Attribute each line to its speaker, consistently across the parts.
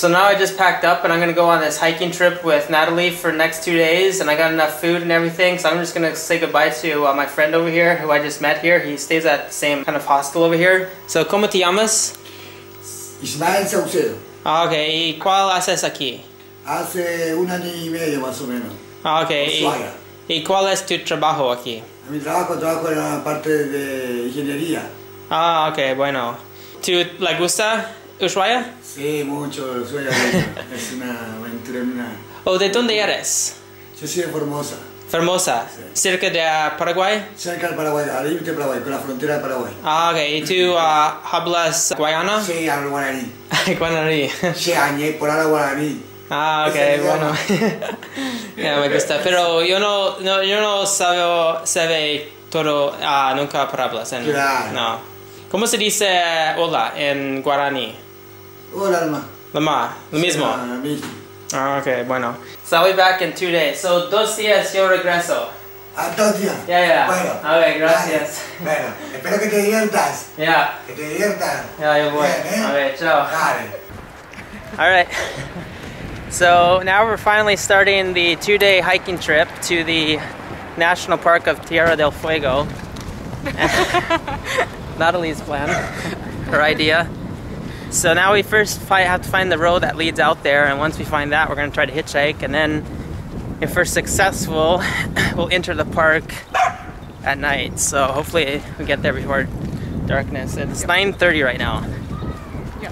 Speaker 1: So now I just packed up and I'm gonna go on this hiking trip with Natalie for the next 2 days, and I got enough food and everything, so I'm just gonna say goodbye to my friend over here who I just met here. He stays at the same kind of hostel over here. So, ¿cómo te llamas?
Speaker 2: Ismael Saucedo.
Speaker 1: Ah, ok. ¿Y cuál haces aquí?
Speaker 2: Hace 1 año y medio más o menos.
Speaker 1: Ah, ok. ¿Y cuál es tu trabajo aquí?
Speaker 2: Mi trabajo en la parte de ingeniería.
Speaker 1: Ah, ok, bueno. ¿Tú le gusta Ushuaia?
Speaker 2: Sí, mucho. Ushuaia es una aventura.
Speaker 1: ¿O de dónde eres?
Speaker 2: Yo soy de Formosa.
Speaker 1: Formosa,
Speaker 2: sí.
Speaker 1: ¿Cerca de Paraguay?
Speaker 2: Cerca del Paraguay, al límite de Paraguay, con la frontera de Paraguay.
Speaker 1: Ah, ok. ¿Y tú hablas guayana?
Speaker 2: Sí, hablo guaraní.
Speaker 1: Guaraní.
Speaker 2: Sí, por ahora guaraní.
Speaker 1: Ah, ok, bueno. Ya me gusta. Pero yo no sabe todo, nunca hablas.
Speaker 2: Claro.
Speaker 1: No. ¿Cómo se dice hola en guaraní?
Speaker 2: Hola, Alma.
Speaker 1: Lama, lo mismo.
Speaker 2: Sí, lo mismo.
Speaker 1: Ah, ok, bueno. So I'll be back in 2 days. So 2 días yo regreso.
Speaker 2: 2 días.
Speaker 1: Yeah.
Speaker 2: Bueno.
Speaker 1: A ver, gracias.
Speaker 2: Bueno, espero que te diviertas.
Speaker 1: Yeah.
Speaker 2: Que te diviertas.
Speaker 1: Yeah, yo voy.
Speaker 2: Bien,
Speaker 1: A ver, chao.
Speaker 2: Dale.
Speaker 1: Alright. So now we're finally starting the 2-day hiking trip to the National Park of Tierra del Fuego. Natalie's plan, her idea. So now we first have to find the road that leads out there, and once we find that, we're going to try to hitchhike, and then if we're successful, we'll enter the park at night. So hopefully we get there before darkness. It's 9:30 right now.
Speaker 3: Yeah.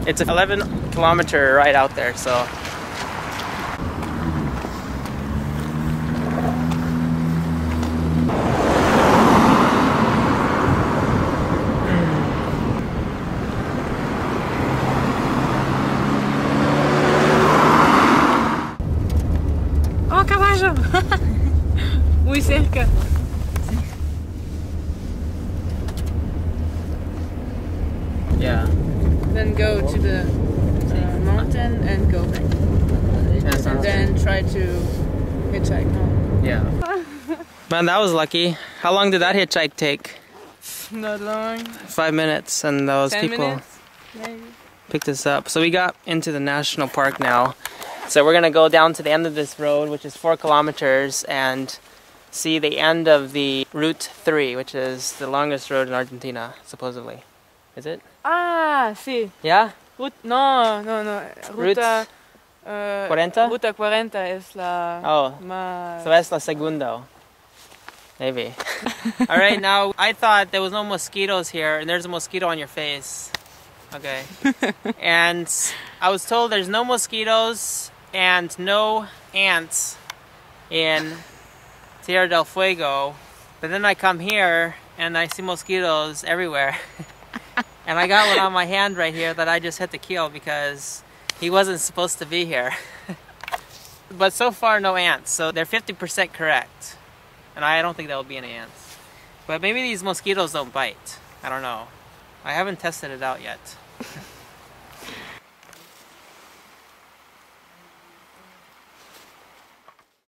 Speaker 1: It's an 11-kilometer ride out there, so.
Speaker 3: Muy cerca.
Speaker 1: Yeah.
Speaker 3: Then go to the mountain and go back. And then try to hitchhike home.
Speaker 1: Yeah. Man, that was lucky. How long did that hitchhike take?
Speaker 3: Not long.
Speaker 1: 5 minutes, and those
Speaker 3: 10
Speaker 1: people
Speaker 3: minutes, maybe.
Speaker 1: picked us up. So we got into the national park now. So we're gonna go down to the end of this road, which is 4 kilometers, and see the end of the Route 3, which is the longest road in Argentina, supposedly. Is it?
Speaker 3: Ah, sí.
Speaker 1: Yeah?
Speaker 3: No. Ruta
Speaker 1: 40?
Speaker 3: Ruta 40 es la más...
Speaker 1: So that's la segundo. Maybe. Alright, now I thought there was no mosquitoes here, and there's a mosquito on your face. Okay. And I was told there's no mosquitoes and no ants in Tierra del Fuego, but then I come here and I see mosquitoes everywhere. And I got one on my hand right here that I just had to kill because he wasn't supposed to be here. But so far no ants, so they're 50% correct. And I don't think there will be any ants. But maybe these mosquitoes don't bite. I don't know. I haven't tested it out yet.